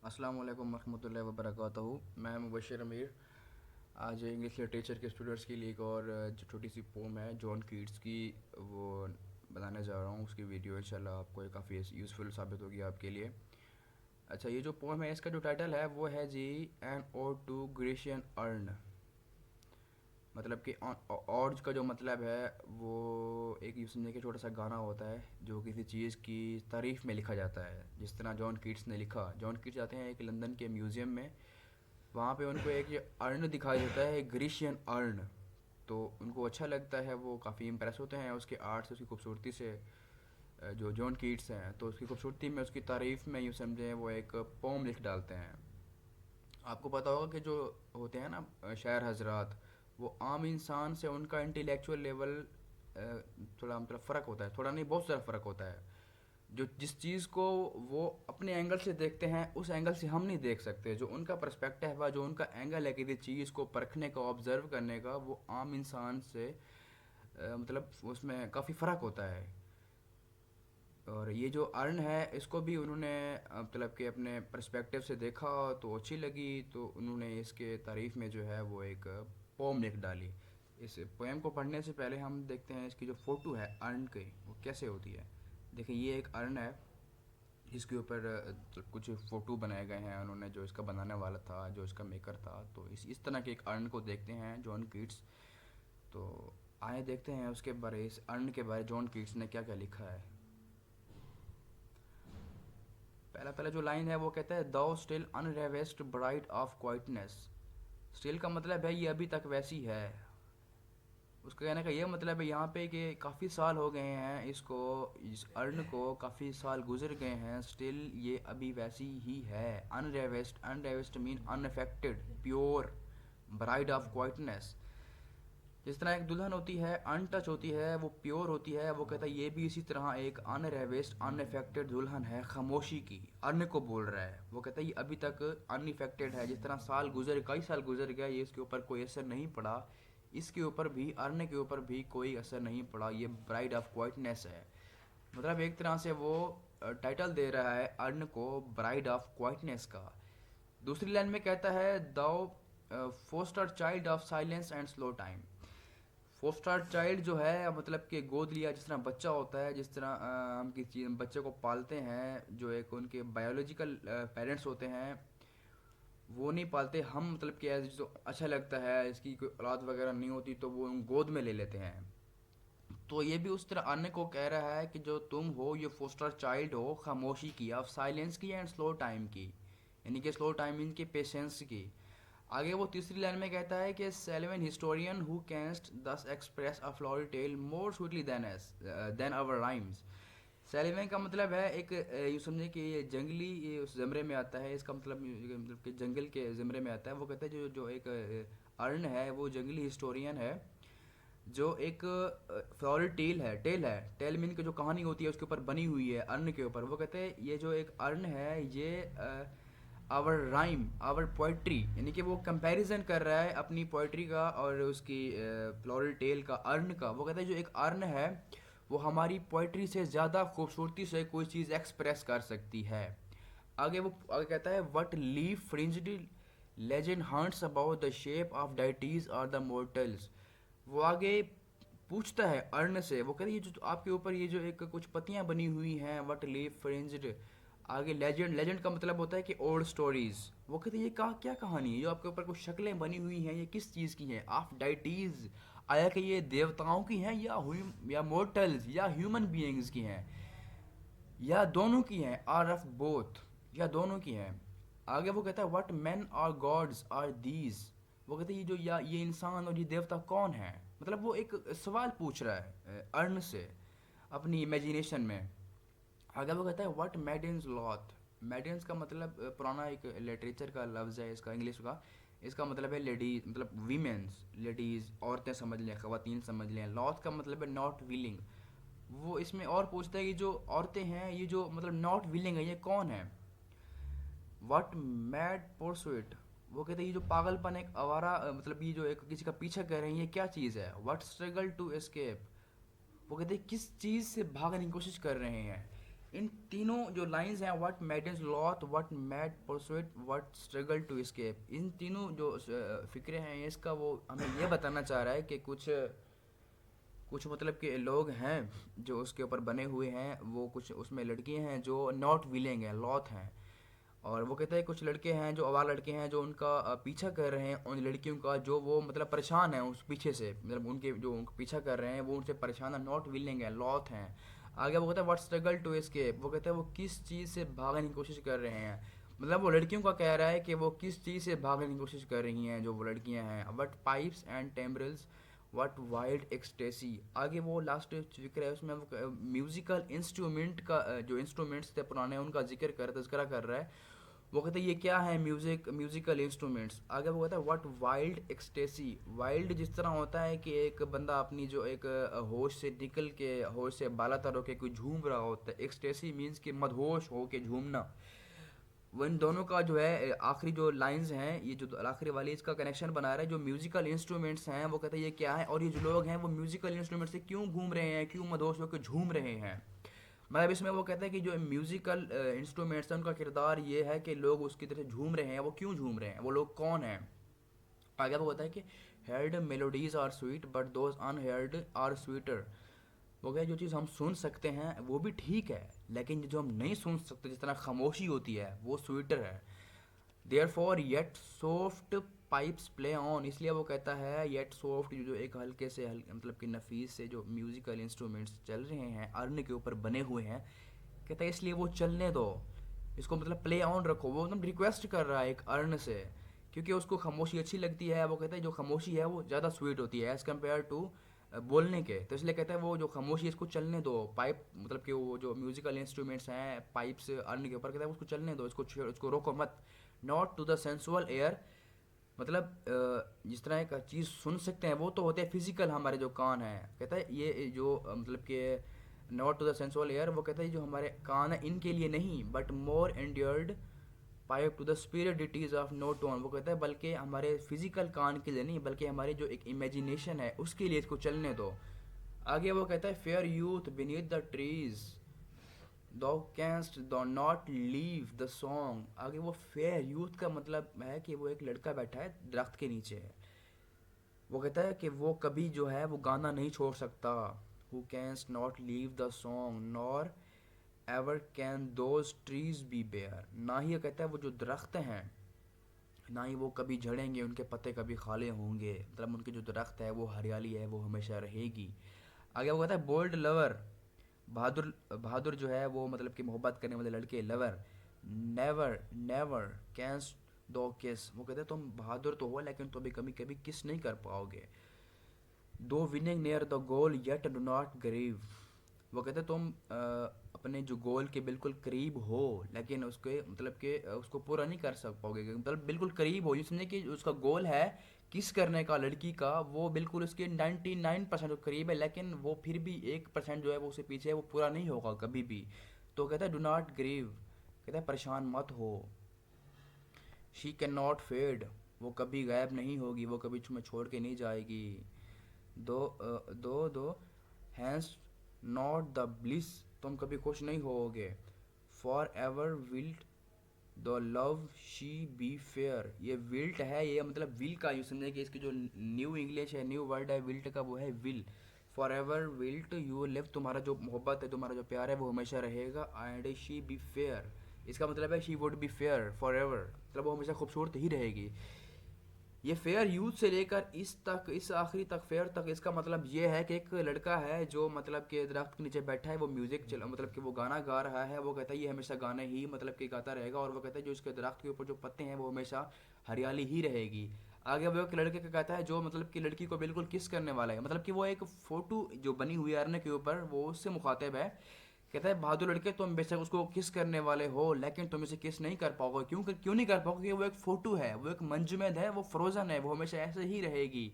अस्सलाम वालेकुम रहमतुल्लाहि व बरकातहू। मैं मुबशिर अमीर आज इंग्लिश लिटरेचर के स्टूडेंट्स के लिए एक और जो छोटी सी पोम है जॉन कीट्स की, वो बनाने जा रहा हूँ। उसकी वीडियो इंशाल्लाह आपको काफ़ी यूज़फुल साबित होगी आपके लिए। अच्छा, ये जो पोम है इसका जो टाइटल है वो है जी an ode to Grecian urn. मतलब कि ऑर्ज का जो मतलब है वो एक यूँ समझे कि छोटा सा गाना होता है जो किसी चीज़ की तारीफ़ में लिखा जाता है। जिस तरह जॉन कीट्स ने लिखा, जॉन कीट्स जाते हैं एक लंदन के म्यूज़ियम में, वहाँ पे उनको एक ये अर्न दिखाई देता है, एक ग्रीशियन अर्न। तो उनको अच्छा लगता है, वो काफ़ी इम्प्रेस होते हैं उसके आर्ट से, उसकी खूबसूरती से। जो जॉन कीट्स हैं तो उसकी खूबसूरती में, उसकी तारीफ़ में यूँ समझें वो एक पोम लिख डालते हैं। आपको पता होगा कि जो होते हैं ना शायर हजरात, वो आम इंसान से उनका इंटेलेक्चुअल लेवल थोड़ा मतलब फ़र्क होता है, थोड़ा नहीं बहुत ज़्यादा फ़र्क होता है। जो जिस चीज़ को वो अपने एंगल से देखते हैं उस एंगल से हम नहीं देख सकते। जो उनका पर्सपेक्टिव है, जो उनका एंगल है किसी चीज़ को परखने का, ऑब्ज़र्व करने का, वो आम इंसान से मतलब उसमें काफ़ी फ़र्क होता है। और ये जो अर्न है इसको भी उन्होंने मतलब कि अपने पर्सपेक्टिव से देखा तो अच्छी लगी, तो उन्होंने इसके तारीफ़ में जो है वो एक पोम लिख डाली। इस पोएम को पढ़ने से पहले हम देखते हैं इसकी जो फ़ोटो है अर्न की, वो कैसे होती है। देखिए, ये एक अर्न है जिसके ऊपर तो कुछ फ़ोटो बनाए गए हैं उन्होंने, जो इसका बनाने वाला था, जो इसका मेकर था। तो इस तरह के एक अर्न को देखते हैं जॉन कीट्स। तो आए देखते हैं उसके बारे, इस अर्न के बारे जॉन कीट्स ने क्या क्या लिखा है। पहला पहला जो लाइन है वो कहता है, thou still unravished bride of quietness. Still का मतलब है ये अभी तक वैसी है। उसका कहने का ये मतलब है यहाँ पे कि काफ़ी साल हो गए हैं इसको, इस अर्न को काफ़ी साल गुजर गए हैं, स्टिल ये अभी वैसी ही है। Unravished, unravished mean unaffected, pure, bride of quietness. जिस तरह एक दुल्हन होती है अनटच होती है, वो प्योर होती है, वो कहता है ये भी इसी तरह एक अनरेवेस्ट अनअफेक्टेड दुल्हन है, खामोशी की। अन्न को बोल रहा है, वो कहता है ये अभी तक अनइफेक्टेड है। जिस तरह साल गुजर, कई साल गुजर गया, ये इसके ऊपर कोई असर नहीं पड़ा, इसके ऊपर भी, अन्न के ऊपर भी कोई असर नहीं पड़ा, ये ब्राइड ऑफ क्वाइटनेस है। मतलब एक तरह से वो टाइटल दे रहा है अन्न को ब्राइड ऑफ क्वाइटनेस का। दूसरी लाइन में कहता है, thou foster child of silence and slow time. Foster child जो है मतलब कि गोद लिया, जिस तरह बच्चा होता है, जिस तरह हम किसी बच्चे को पालते हैं, जो एक उनके बायोलॉजिकल पेरेंट्स होते हैं वो नहीं पालते हम, मतलब कि एज जो अच्छा लगता है, इसकी कोई औलाद वगैरह नहीं होती तो वो गोद में ले लेते हैं। तो ये भी उस तरह अन्य को कह रहा है कि जो तुम हो ये फोस्टर चाइल्ड हो, खामोशी की, ऑफ साइलेंस की एंड स्लो टाइम की, यानी कि स्लो टाइम की, पेशेंस की। आगे वो तीसरी लाइन में कहता है कि sylvan historian who canst thus express a flowery tale more sweetly than as than our rhymes. Sylvan का मतलब है एक यूँ समझे कि ये जंगली, ये उस ज़मरे में आता है, इसका मतलब कि जंगल के ज़मरे में आता है। वो कहता है जो जो एक अर्ण है वो जंगली हिस्टोरियन है, जो एक फ्लोरी टेल है, टेल मीन की जो कहानी होती है उसके ऊपर बनी हुई है, अर्ण के ऊपर। वो कहते हैं ये जो एक अर्ण है ये आवर राइम, आवर पोइट्री, यानी कि वो कंपैरिजन कर रहा है अपनी पोइट्री का और उसकी फ्लोरल टेल का, अर्ण का। वो कहता है जो एक अर्ण है वो हमारी पोइट्री से ज़्यादा खूबसूरती से कोई चीज़ एक्सप्रेस कर सकती है। आगे वो आगे कहता है, what leaf fringed legend hunts about the shape of deities और द मोर्टल्स। वो आगे पूछता है अर्ण से, वो कहते हैं ये जो आपके ऊपर ये जो एक कुछ पत्तियां बनी हुई हैं, वट लीफ फ्रिंज्ड। आगे लेजेंड, लेजेंड का मतलब होता है कि ओल्ड स्टोरीज। वो कहते हैं ये क्या कहानी है जो आपके ऊपर कुछ शक्लें बनी हुई हैं, ये किस चीज़ की हैं, ऑफ डाइटीज, आया कि ये देवताओं की हैं या मोर्टल्स या ह्यूमन बीइंग्स की हैं, या दोनों की हैं, आर ऑफ बोथ, या दोनों की हैं। आगे वो कहता है, व्हाट मैन और गॉड्स आर दीज। वो कहते हैं ये जो या ये इंसान और ये देवता कौन है। मतलब वो एक सवाल पूछ रहा है अर्ण से अपनी इमेजिनेशन में। आगे वो कहता है, व्हाट मैडन्स लॉथ। मैडन्स का मतलब पुराना एक लिटरेचर का लफ्ज़ है इसका, इंग्लिश का। इसका मतलब है लेडीज, मतलब वीमेंस, लेडीज़, औरतें समझ लें, ख़वातीन समझ लें। लॉथ का मतलब है नॉट विलिंग। वो इसमें और पूछता है कि जो औरतें हैं ये जो मतलब नॉट विलिंग है, ये कौन है। What mad pursuit. वो कहते हैं ये जो पागलपन, एक आवारा मतलब ये जो एक किसी का पीछा कर रहे हैं, ये क्या चीज़ है। What struggle to escape. वो कहते हैं किस चीज़ से भागने की कोशिश कर रहे हैं। इन तीनों जो लाइंस हैं, what maidens loth, what mad pursuit, what struggle to escape, इन तीनों जो फिक्रे हैं इसका वो हमें ये बताना चाह रहा है कि कुछ कुछ मतलब के लोग हैं जो उसके ऊपर बने हुए हैं, वो कुछ उसमें लड़कियां हैं जो नॉट विलिंग हैं, लॉथ हैं। और वो कहते हैं कुछ लड़के हैं जो आवारा लड़के हैं जो उनका पीछा कर रहे हैं उन लड़कियों का, जो वो मतलब परेशान है उस पीछे से, मतलब उनके जो उनका पीछा कर रहे हैं वो उनसे परेशान है, नॉट विलिंग है, लॉथ हैं। आगे वो कहता है व्हाट स्ट्रगल टू एस्केप, वो कहते हैं वो किस चीज़ से भागने की कोशिश कर रहे हैं। मतलब वो लड़कियों का कह रहा है कि वो किस चीज़ से भागने की कोशिश कर रही हैं जो वो लड़कियां हैं। What pipes and timbrels, what wild ecstasy, आगे वो लास्ट जिक्र है उसमें वो म्यूजिकल इंस्ट्रूमेंट का जो इंस्ट्रूमेंट्स थे पुराने उनका जिक्र कर तस्करा कर रहा है। वो कहते हैं ये क्या है, म्यूजिकल इंस्ट्रूमेंट्स। आगे वो कहता है व्हाट वाइल्ड एक्सटेसी, वाइल्ड जिस तरह होता है कि एक बंदा अपनी जो एक होश से निकल के, होश से बालातर होके कोई झूम रहा होता है, एक्सटेसी मीन्स कि मदहोश हो के झूमना। वो इन दोनों का जो है आखिरी जो लाइंस हैं, ये जो आखिरी वाली इसका कनेक्शन बना रहा है, जो म्यूजिकल इंस्ट्रूमेंट्स हैं वो कहते हैं ये क्या है, और ये जो लोग हैं वो म्यूजिकल इंस्ट्रूमेंट से क्यों घूम रहे हैं, क्यों मदहोश होकर झूम रहे हैं। मतलब इसमें वो कहते हैं कि जो म्यूजिकल इंस्ट्रूमेंट्स हैं उनका किरदार ये है कि लोग उसकी तरह झूम रहे हैं, वो क्यों झूम रहे हैं, वो लोग कौन हैं। आगे वो बताया कि heard melodies are sweet but those unheard are sweeter. वो कहे जो चीज़ हम सुन सकते हैं वो भी ठीक है, लेकिन जो हम नहीं सुन सकते जिस तरह खामोशी होती है वो स्वीटर है। Therefore ye soft pipes play on, इसलिए वो कहता है येट सॉफ्ट, जो एक हल्के से मतलब कि नफीस से जो म्यूजिकल इंस्ट्रूमेंट्स चल रहे हैं अर्न के ऊपर बने हुए हैं, कहता है इसलिए वो चलने दो, इसको मतलब प्ले ऑन रखो। वो मतलब रिक्वेस्ट कर रहा है एक अर्न से, क्योंकि उसको खामोशी अच्छी लगती है। वो कहता है जो खामोशी है वो ज़्यादा स्वीट होती है एज़ कम्पेयर टू बोलने के, तो इसलिए कहता है वो जो खामोशी है इसको चलने दो। पाइप मतलब कि वो जो म्यूजिकल इंस्ट्रूमेंट्स हैं पाइप्स अर्न के ऊपर, कहता है उसको चलने दो, इसको रोको मत। Not to the sensual air, मतलब जिस तरह एक चीज़ सुन सकते हैं वो तो होते हैं फिजिकल हमारे जो कान हैं, कहता है ये जो मतलब कि not to the sensual air, वो कहता है जो हमारे कान हैं इनके लिए नहीं, but more endeared pipe to the spirit ditties of no tone, वो कहता है बल्कि हमारे फिजिकल कान के लिए नहीं, बल्कि हमारी जो एक इमेजिनेशन है उसके लिए इसको चलने दो। आगे वो कहता है fair youth beneath the trees दो कैंस्ट दो नॉट लीव द सॉन्ग। आगे वो फेयर यूथ का मतलब है कि वो एक लड़का बैठा है दरख्त के नीचे, वो कहता है कि वो कभी जो है वो गाना नहीं छोड़ सकता। Thou canst not leave the song nor ever can those trees be bare, ना ही ये कहता है वो जो दरख्त हैं ना ही वो कभी झड़ेंगे, उनके पत्ते कभी खाले होंगे, मतलब उनके जो दरख्त है वो हरियाली है वो हमेशा रहेगी। आगे वो कहता है बोल्ड लवर, बहादुर बहादुर जो है वो मतलब कि मोहब्बत करने वाले लड़के, लवर नेवर नेवर कैंस दो किस, वो कहते हैं तुम बहादुर तो हो लेकिन तुम भी कभी कभी किस नहीं कर पाओगे। Though winning near the goal yet do not grieve, वो कहते तुम अपने जो गोल के बिल्कुल करीब हो लेकिन उसके मतलब कि उसको पूरा नहीं कर सक पाओगे, मतलब बिल्कुल करीब हो, जिसने कि उसका गोल है किस करने का लड़की का, वो बिल्कुल उसके 99% करीब है, लेकिन वो फिर भी 1% जो है वो उससे पीछे है, वो पूरा नहीं होगा कभी भी। तो कहता है डू नॉट ग्रीव, कहता है परेशान मत हो। शी कैन नॉट फेड, वो कभी गायब नहीं होगी, वो कभी तुम्हें छोड़ के नहीं जाएगी। दो हैंस नॉट द ब्लिस, तुम कभी खुश नहीं होगे। For ever wilt the love she be fair, ये विल्ट है, ये मतलब विल का यूज समझे कि इसकी जो न्यू इंग्लिश है, न्यू वर्ड है विल्ट का, वो है will. For ever wilt you live, तुम्हारा जो मोहब्बत है तुम्हारा जो प्यार है वो हमेशा रहेगा। एंड शी बी फेयर, इसका मतलब है she would be fair for ever, मतलब वो हमेशा खूबसूरत ही रहेगी। ये फेयर यूथ से लेकर इस तक, इस आखिरी तक फेयर तक, इसका मतलब ये है कि एक लड़का है जो मतलब कि दरख्त के नीचे बैठा है, वो म्यूजिक चला मतलब कि वो गाना गा रहा है, वो कहता है ये हमेशा गाने ही मतलब कि गाता रहेगा, और वो कहता है जो इसके दरख्त के ऊपर जो पत्ते हैं वो हमेशा हरियाली ही रहेगी। आगे वो एक लड़के का कहता है जो मतलब कि लड़की को बिल्कुल किस करने वाला है, मतलब कि वो एक फोटो जो बनी हुई है अरने के ऊपर वो उससे मुखातिब है। कहता है बहादुर लड़के तुम बेशक उसको किस करने वाले हो लेकिन तुम इसे किस नहीं कर पाओगे, क्यों नहीं कर पाओगे, क्योंकि वो एक फोटो है, वो एक मंजमद है, वो फ्रोजन है, वो हमेशा ऐसे ही रहेगी।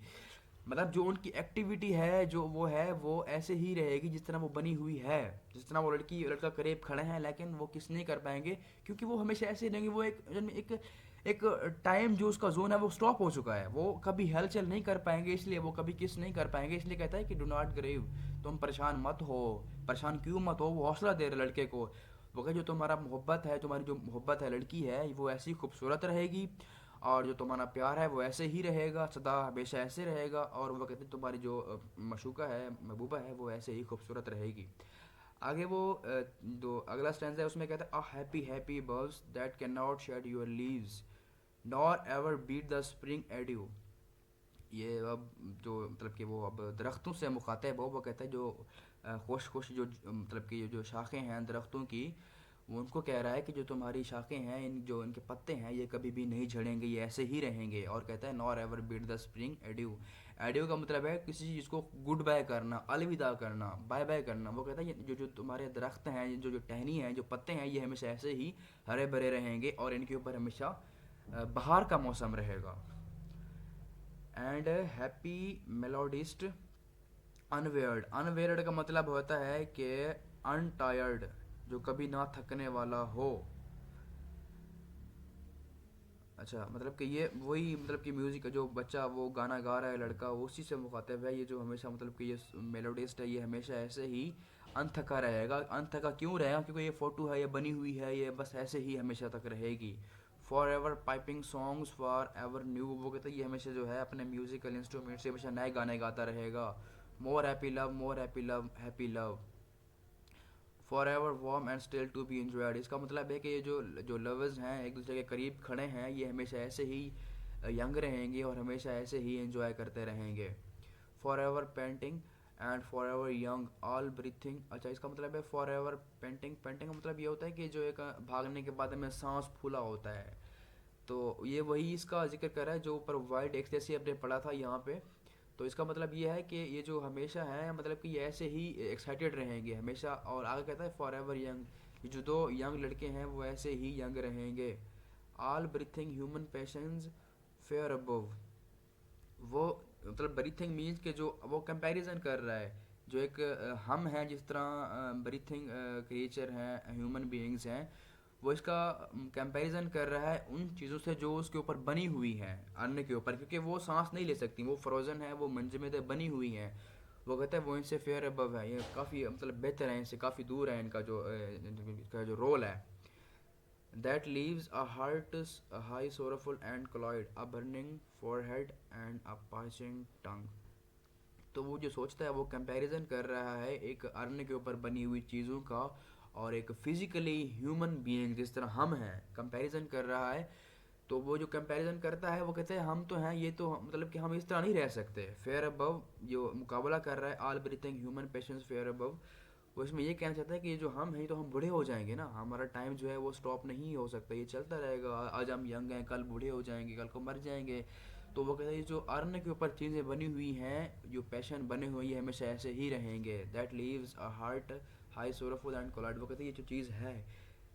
मतलब जो उनकी एक्टिविटी है जो वो है वो ऐसे ही रहेगी जिस तरह वो बनी हुई है, जिस तरह वो लड़की लड़का करीब खड़े हैं लेकिन वो किस नहीं कर पाएंगे, क्योंकि वो हमेशा ऐसे ही रहेंगे। वो एक एक टाइम जो उसका जोन है वो स्टॉप हो चुका है, वो कभी हलचल नहीं कर पाएंगे, इसलिए वो कभी किस नहीं कर पाएंगे। इसलिए कहता है कि डू नॉट ग्रीव, तुम परेशान मत हो। परेशान क्यों मत हो, वो हौसला दे रहे लड़के को। वो कहता है जो तुम्हारा मोहब्बत है, तुम्हारी जो मोहब्बत है लड़की है वो ऐसी खूबसूरत रहेगी, और जो तुम्हारा प्यार है वो ऐसे ही रहेगा, सदा हमेशा ऐसे रहेगा, और वो कहते हैं तुम्हारी जो मशूका है, महबूबा है, वो ऐसे ही खूबसूरत रहेगी। आगे वो जो अगला स्टैंज़ा है उसमें कहता है, ah happy happy birds that can not shed your leaves nor ever beat the spring adieu. ये अब जो मतलब कि वो अब दरख्तों से मुखातिब हो, वो कहता है जो खुश खुश जो मतलब कि ये जो शाखें हैं दरख्तों की, वो उनको कह रहा है कि जो तुम्हारी शाखें हैं, इन जो इनके पत्ते हैं, ये कभी भी नहीं झड़ेंगे, ये ऐसे ही रहेंगे। और कहता है nor ever beat the spring adieu. Adieu का मतलब है किसी चीज़ को गुड बाय करना, अलविदा करना, बाय बाय करना। वो कहता है ये जो जो तुम्हारे दरख्त हैं, जो जो टहनी हैं, जो पत्ते हैं, ये हमेशा ऐसे ही हरे भरे रहेंगे, और इनके ऊपर हमेशा बहार का मौसम रहेगा। And happy मेलोडिस्ट अनवेयर्ड। अनवेयर्ड का मतलब होता है कि अनटायर्ड, जो कभी ना थकने वाला हो। अच्छा, मतलब कि ये वही मतलब कि म्यूज़िक जो बच्चा वो गाना गा रहा है लड़का, वो उसी से मुखातिब है। ये जो हमेशा मतलब कि ये मेलोडिस्ट है, ये हमेशा ऐसे ही अनथका रहेगा। अनथका क्यों रहेगा? क्योंकि ये फ़ोटो है, ये बनी हुई है, ये बस ऐसे ही हमेशा तक रहेगी। For ever piping songs for ever new. वो कहते हैं ये हमेशा जो है अपने म्यूज़िकल इंस्ट्रूमेंट से हमेशा नए गाने गाता रहेगा। More happy love, more happy love, happy love, for ever warm and still to be enjoyed. इसका मतलब है कि ये जो जो लवर्स हैं एक दूसरे के करीब खड़े हैं, ये हमेशा ऐसे ही यंग रहेंगे और हमेशा ऐसे ही एंजॉय करते रहेंगे। For ever painting and for ever young all breathing. अच्छा, इसका मतलब है फॉर एवर पेंटिंग। पेंटिंग का मतलब ये होता है कि जो एक भागने के बाद हमें सांस फूला होता है, तो ये वही इसका जिक्र कर रहा है जो ऊपर वाइल्ड एक्सटेसी अपने पढ़ा था यहाँ पे। तो इसका मतलब ये है कि ये जो हमेशा है, मतलब कि ये ऐसे ही एक्साइटेड रहेंगे हमेशा। और आगे कहता है फॉर एवर यंग, ये जो दो यंग लड़के हैं वो ऐसे ही यंग रहेंगे। All breathing human patience fair above. वो मतलब ब्रीथिंग मीन्स के जो वो कंपैरिजन कर रहा है, जो एक हम हैं जिस तरह ब्रीथिंग क्रिएचर हैं, ह्यूमन बीइंग्स हैं, वो इसका कंपैरिजन कर रहा है उन चीज़ों से जो उसके ऊपर बनी हुई हैं, अन्न के ऊपर, क्योंकि वो सांस नहीं ले सकती, वो फ्रोज़न है, वो मंजमद बनी हुई हैं। वो कहता है वो इनसे फेयर अबव है, ये काफ़ी मतलब बेहतर है, इनसे काफ़ी दूर है, इनका जो इनका जो रोल है। That leaves a heart high, sorrowful and cloyed, a burning forehead and a parching tongue. तो वो जो सोचता है वो कंपैरिजन कर रहा है एक अर्ण के ऊपर बनी हुई चीज़ों का और एक फिजिकली ह्यूमन बीइंग जिस तरह हम हैं, कंपैरिजन कर रहा है। तो वो जो कंपैरिजन करता है वो कहते हैं हम तो हैं, ये तो मतलब कि हम इस तरह नहीं रह सकते। फेयर अबव जो मुकाबला कर रहा है, all breathing human patience fair above, वो इसमें ये कहना चाहता है कि ये जो हम हैं तो हम बूढ़े हो जाएंगे ना, हमारा टाइम जो है वो स्टॉप नहीं हो सकता, ये चलता रहेगा। आज हम यंग हैं, कल बूढ़े हो जाएंगे, कल को मर जाएंगे। तो वो कहता है ये जो अर्न के ऊपर चीज़ें बनी हुई हैं, जो पैशन बने हुए, ये हमेशा ऐसे ही रहेंगे। That leaves a heart high sorrowful and collide. वो कहते हैं ये जो चीज़ है,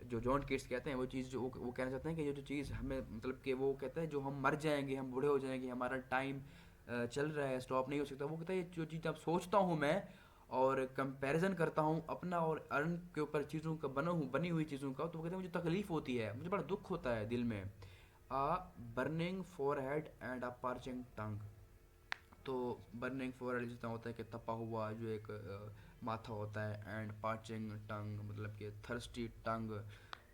जो जॉन किट्स कहते हैं, वो चीज़ जो वो कहना चाहते हैं कि ये जो चीज़ हमें मतलब कि वो कहता है जो हम मर जाएंगे, हम बूढ़े हो जाएंगे, हमारा टाइम चल रहा है, स्टॉप नहीं हो सकता। वो कहता है ये जो चीज़ अब सोचता हूँ मैं और कंपैरिजन करता हूँ अपना और अर्न के ऊपर चीज़ों का बनी हुई चीज़ों का, तो वो कहते हैं मुझे तकलीफ़ होती है, मुझे बड़ा दुख होता है दिल में। A burning forehead and a parching tongue. तो बर्निंग फोरहेड जितना होता है कि तपा हुआ जो एक माथा होता है, एंड पार्चिंग टंग मतलब कि थर्स्टी टंग।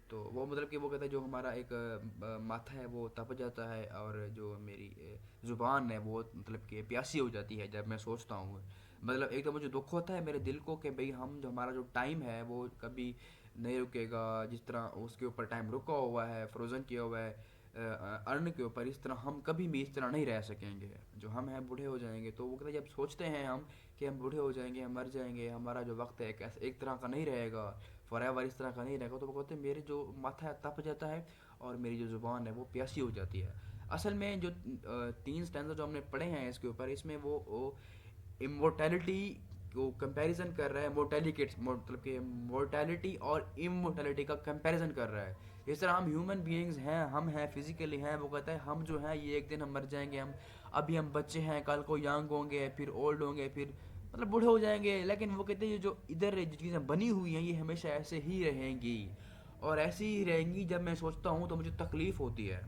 तो वो मतलब कि वो कहता है जो हमारा एक माथा है वो तप जाता है, और जो मेरी ज़ुबान है वो मतलब कि प्यासी हो जाती है जब मैं सोचता हूँ। मतलब एक तो मुझे दुख होता है मेरे दिल को कि भाई हम जो हमारा जो टाइम है वो कभी नहीं रुकेगा, जिस तरह उसके ऊपर टाइम रुका हुआ है, फ्रोज़न किया हुआ है अर्न के ऊपर, इस तरह हम कभी भी इस तरह नहीं रह सकेंगे। जो हम हैं बूढ़े हो जाएंगे। तो वो कहते हैं जब सोचते हैं हम कि हम बूढ़े हो जाएंगे, हम मर जाएंगे, हमारा जो वक्त है एक तरह का नहीं रहेगा, फॉरएवर इस तरह का नहीं रहेगा, तो वो कहते हैं मेरे जो माथा है तप जाता है और मेरी जो ज़ुबान है वो प्यासी हो जाती है। असल में जो तीन स्टैंज़ा जो हमने पढ़े हैं इसके ऊपर, इसमें वो इमोर्टैलिटी को कंपैरिजन कर रहा है, मोर्टेलिटी मतलब कि मोर्टैलिटी और इमोर्टैलिटी का कंपैरिजन कर रहा है। इस तरह हम ह्यूमन बीइंग्स हैं, हम हैं फिजिकली हैं, वो कहता है हम जो हैं ये एक दिन हम मर जाएंगे, हम अभी हम बच्चे हैं, कल को यंग होंगे, फिर ओल्ड होंगे, फिर मतलब बूढ़े हो जाएंगे। लेकिन वो कहते हैं ये जो इधर जो चीज़ें बनी हुई हैं ये हमेशा ऐसे ही रहेंगी, और ऐसी ही रहेंगी। जब मैं सोचता हूँ तो मुझे तकलीफ़ होती है।